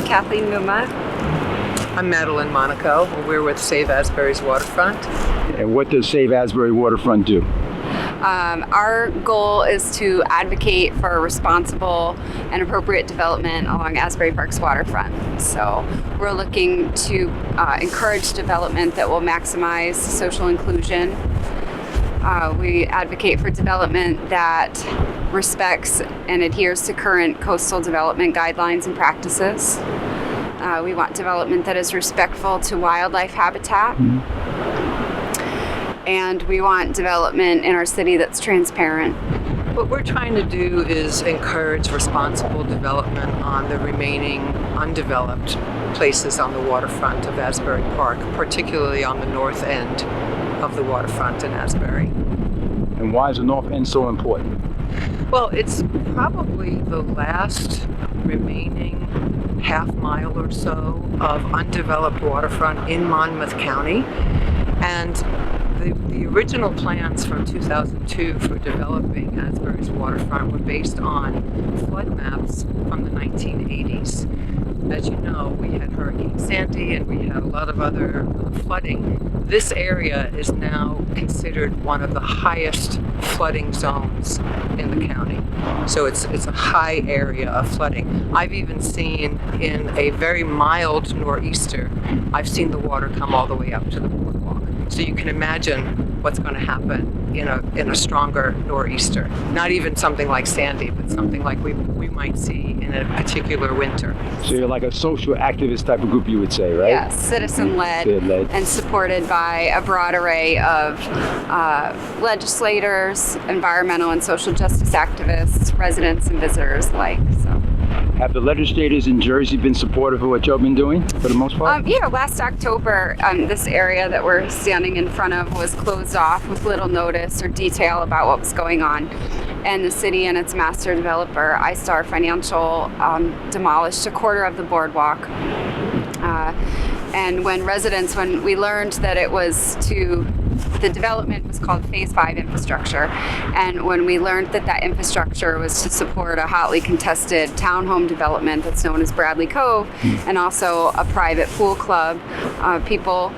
Kathleen Mumma. I'm Madeline, Monaco. We're with Save Asbury's Waterfront. And what does Save Asbury Waterfront do? Our goal is to advocate for responsible and appropriate development along Asbury Park's waterfront. So we're looking to encourage development that will maximize social inclusion. We advocate for development that respects and adheres to current coastal development guidelines and practices. We want development that is respectful to wildlife habitat. And we want development in our city that's transparent. What we're trying to do is encourage responsible development on the remaining undeveloped places on the waterfront of Asbury Park, particularly on the north end of the waterfront in Asbury. And why is the north end so important? Well, it's probably the last remaining half mile or so of undeveloped waterfront in Monmouth County. And the original plans from 2002 for developing Asbury's waterfront were based on flood maps from the 1980s. As you know, we had Hurricane Sandy and we had a lot of other flooding. This area is now considered one of the highest flooding zones in the county. So it's a high area of flooding. I've even seen in a very mild nor'easter, I've seen the water come all the way up to the boardwalk. So you can imagine what's going to happen in a stronger nor'easter. Not even something like Sandy, but something like we might see in a particular winter. So you're like a social activist type of group, you would say, right? Yes, citizen-led and supported by a broad array of legislators, environmental and social justice activists, residents and visitors alike. So. Have the legislators in Jersey been supportive of what you've been doing for the most part? Last October, this area that we're standing in front of was closed off with little notice or detail about what was going on. And the city and its master developer, iStar Financial, demolished a quarter of the boardwalk. And when we learned that the development was called Phase 5 infrastructure, and when we learned that infrastructure was to support a hotly contested townhome development that's known as Bradley Cove, and also a private pool club, people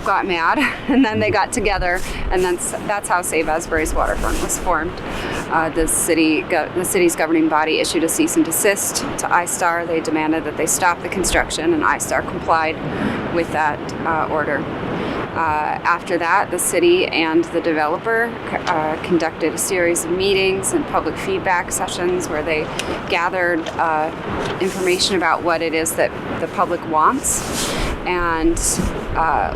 got mad, and then they got together, and that's how Save Asbury's Waterfront was formed. The city's governing body issued a cease and desist to iStar. They demanded that they stop the construction, and iStar complied with that order. After that, the city and the developer conducted a series of meetings and public feedback sessions where they gathered information about what it is that the public wants. And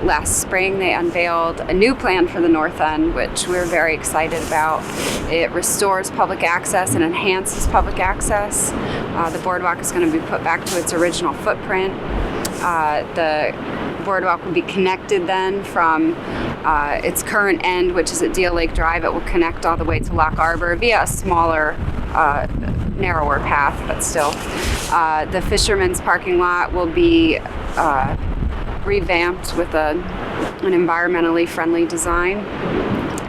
last spring, they unveiled a new plan for the North End, which we're very excited about. It restores public access and enhances public access. The boardwalk is going to be put back to its original footprint. The boardwalk will be connected then from its current end, which is at Deal Lake Drive. It will connect all the way to Lock Arbor via a smaller, narrower path, but still. The Fisherman's parking lot will be revamped with an environmentally friendly design,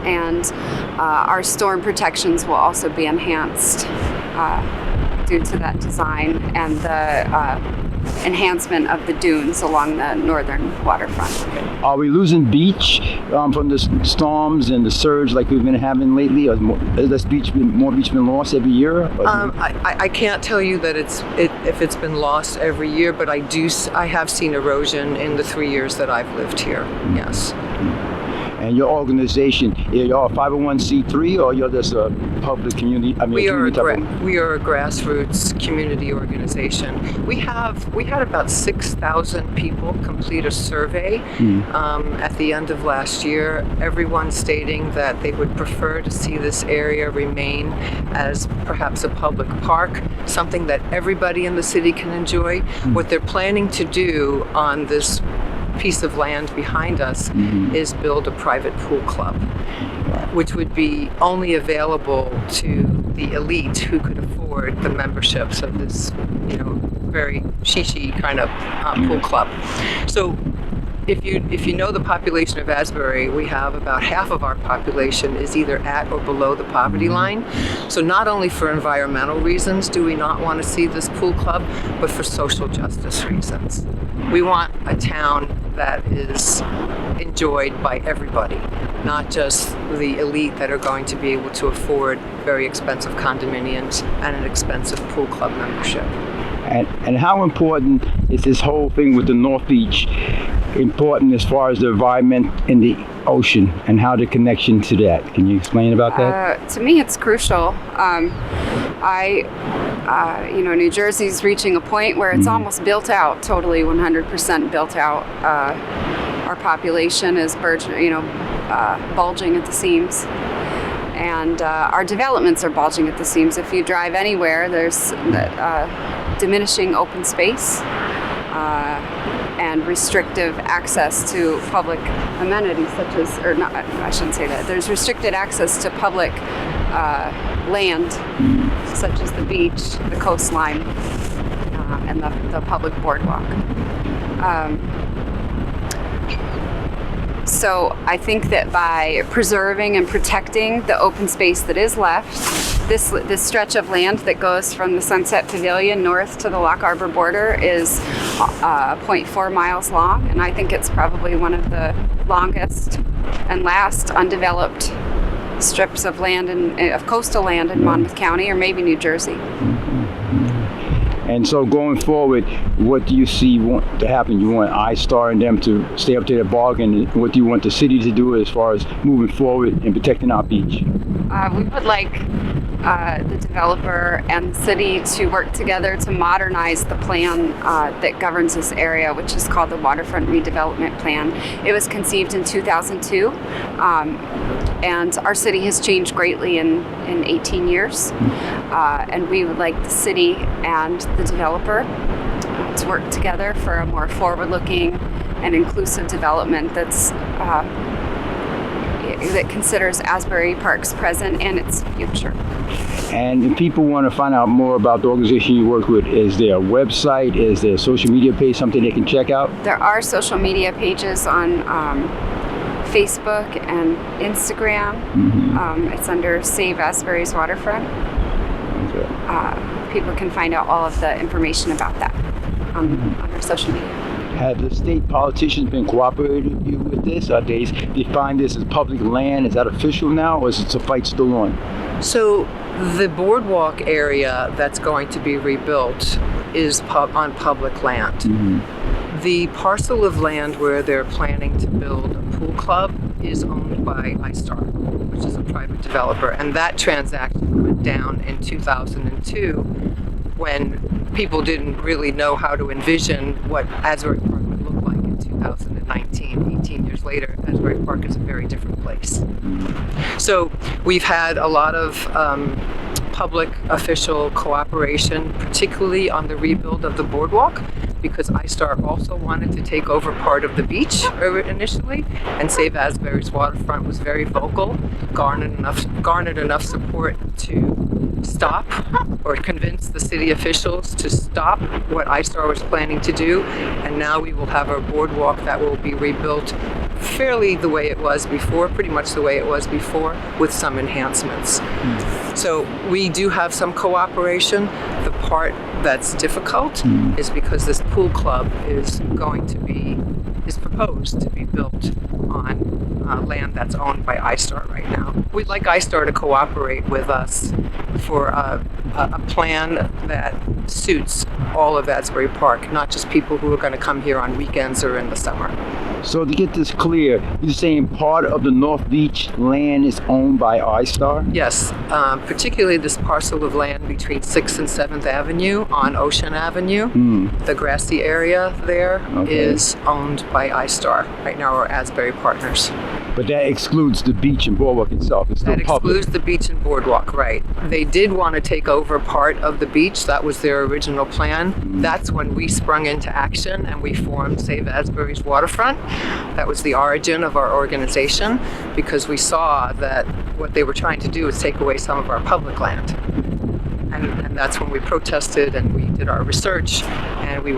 and our storm protections will also be enhanced due to that design and the enhancement of the dunes along the northern waterfront. Are we losing beach from the storms and the surge like we've been having lately? Or has more beach been lost every year? I can't tell you that if it's been lost every year, but I have seen erosion in the 3 years that I've lived here. Yes. And your organization, you're a 501c3 or you're just a public community? We are a grassroots community organization. We had about 6,000 people complete a survey at the end of last year. Everyone stating that they would prefer to see this area remain as perhaps a public park, something that everybody in the city can enjoy. What they're planning to do on this piece of land behind us is build a private pool club, which would be only available to the elite who could afford the memberships of this, very shishi kind of pool club. So if you know the population of Asbury, we have about half of our population is either at or below the poverty line. So not only for environmental reasons do we not want to see this pool club, but for social justice reasons. We want a town that is enjoyed by everybody, not just the elite that are going to be able to afford very expensive condominiums and an expensive pool club membership. And how important is this whole thing with the North Beach important as far as the environment in the ocean and how the connection to that? Can you explain about that? To me, it's crucial. New Jersey's reaching a point where it's almost built out, totally 100% built out. Our population is bulging at the seams. And our developments are bulging at the seams. If you drive anywhere, there's diminishing open space and restrictive access to public amenities such as, or not, I shouldn't say that. There's restricted access to public land such as the beach, the coastline, and the public boardwalk. So I think that by preserving and protecting the open space that is left, this stretch of land that goes from the Sunset Pavilion north to the Lock Harbor border is 0.4 miles long, and I think it's probably one of the longest and last undeveloped strips of land of coastal land in Monmouth County, or maybe New Jersey. And so going forward, what do you see want to happen? You want iStar and them to stay up to their bargain? What do you want the city to do as far as moving forward and protecting our beach? We would like the developer and the city to work together to modernize the plan that governs this area, which is called the Waterfront Redevelopment Plan. It was conceived in 2002, and our city has changed greatly in 18 years. And we would like the city and the developer to work together for a more forward-looking and inclusive development that considers Asbury Park's present and its future. And if people want to find out more about the organization you work with, is there a website? Is there a social media page, something they can check out? There are social media pages on Facebook and Instagram. It's under Save Asbury's Waterfront. Okay. People can find out all of the information about that on our social media. Have the state politicians been cooperating with you with this? Are they define this as public land? Is that official now, or is it a fight still on? So the boardwalk area that's going to be rebuilt is on public land. The parcel of land where they're planning to build a pool club is owned by iStar, which is a private developer, and that transaction went down in 2002 when people didn't really know how to envision what Asbury Park would look like in 2019. 18 years later, Asbury Park is a very different place. So we've had a lot of public official cooperation, particularly on the rebuild of the boardwalk, because iStar also wanted to take over part of the beach initially, and Save Asbury's Waterfront was very vocal, garnered enough support to stop or convince the city officials to stop what iStar was planning to do, and now we will have our boardwalk that will be rebuilt fairly the way it was before, pretty much the way it was before, with some enhancements. So we do have some cooperation. The part that's difficult is because this pool club is proposed to be built on land that's owned by iStar right now. We'd like iStar to cooperate with us for a plan that suits all of Asbury Park, not just people who are going to come here on weekends or in the summer. So to get this clear, you're saying part of the North Beach land is owned by iStar? Yes, particularly this parcel of land between 6th and 7th Avenue on Ocean Avenue. The grassy area there is owned by iStar right now, or Asbury Partners. But that excludes the beach and boardwalk itself. It's still That public. excludes the beach and boardwalk, right. They did want to take over part of the beach. That was their original plan. That's when we sprung into action and we formed Save Asbury's Waterfront. That was the origin of our organization, because we saw that what they were trying to do is take away some of our public land. And that's when we protested and we did our research, and we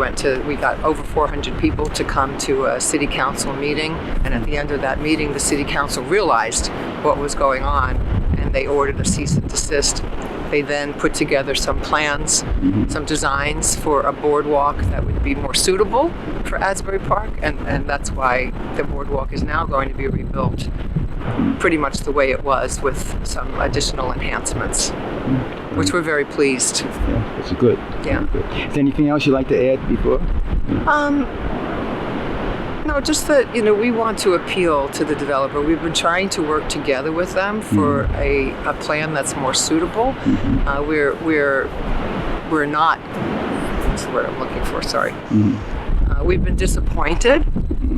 got over 400 people to come to a city council meeting. And at the end of that meeting, the city council realized what was going on, and they ordered a cease and desist. They then put together some plans, some designs for a boardwalk that would be more suitable for Asbury Park, and that's why the boardwalk is now going to be rebuilt pretty much the way it was, with some additional enhancements, which we're very pleased. Yeah, that's good. Yeah. Good. Is there anything else you'd like to add before? No, just that, we want to appeal to the developer. We've been trying to work together with them for a plan that's more suitable. We're not, what's the word I'm looking for, sorry. We've been disappointed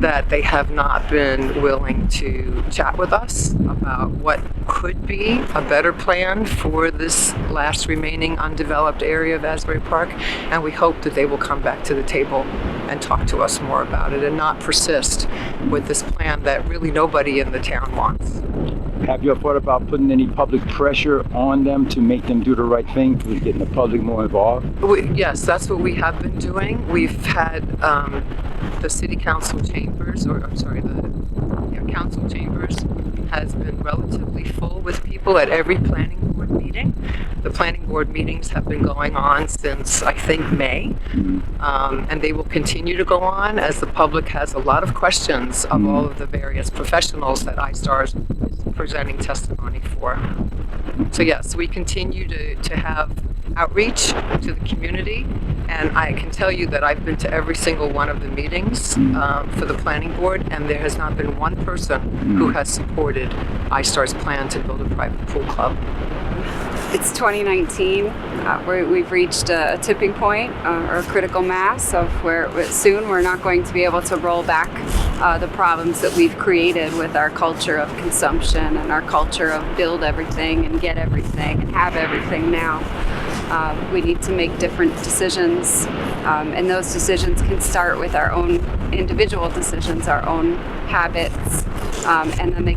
that they have not been willing to chat with us about what could be a better plan for this last remaining undeveloped area of Asbury Park, and we hope that they will come back to the table and talk to us more about it and not persist with this plan that really nobody in the town wants. Have you thought about putting any public pressure on them to make them do the right thing, to getting the public more involved? Yes, that's what we have been doing. We've had the city council chambers, the council chambers has been relatively full with people at every planning board meeting. The planning board meetings have been going on since, I think, May, and they will continue to go on as the public has a lot of questions of all of the various professionals that iStar is presenting testimony for. So yes, we continue to have outreach to the community, and I can tell you that I've been to every single one of the meetings for the planning board, and there has not been one person who has supported iStar's plan to build a private pool club. It's 2019. We've reached a tipping point or a critical mass of where soon we're not going to be able to roll back the problems that we've created with our culture of consumption and our culture of build everything and get everything and have everything now. We need to make different decisions, and those decisions can start with our own individual decisions, our own habits, and then they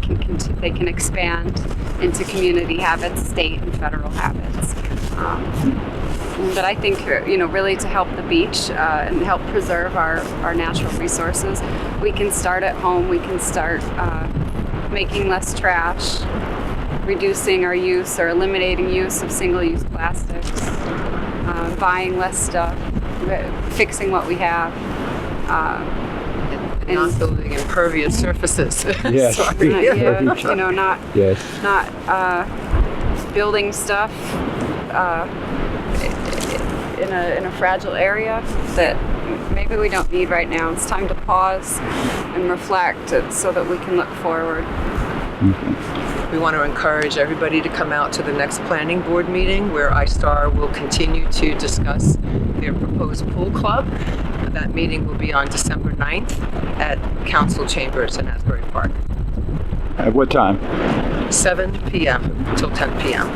can expand into community habits, state and federal habits. But I think, really to help the beach and help preserve our natural resources, we can start at home. We can start making less trash, reducing our use or eliminating use of single-use plastics, buying less stuff, fixing what we have. And not building impervious surfaces. Yes. Sorry. Not building stuff in a fragile area that maybe we don't need right now. It's time to pause and reflect so that we can look forward. We want to encourage everybody to come out to the next planning board meeting where iStar will continue to discuss their proposed pool club. That meeting will be on December 9th at Council Chambers in Asbury Park. At what time? 7 p.m. till 10 p.m.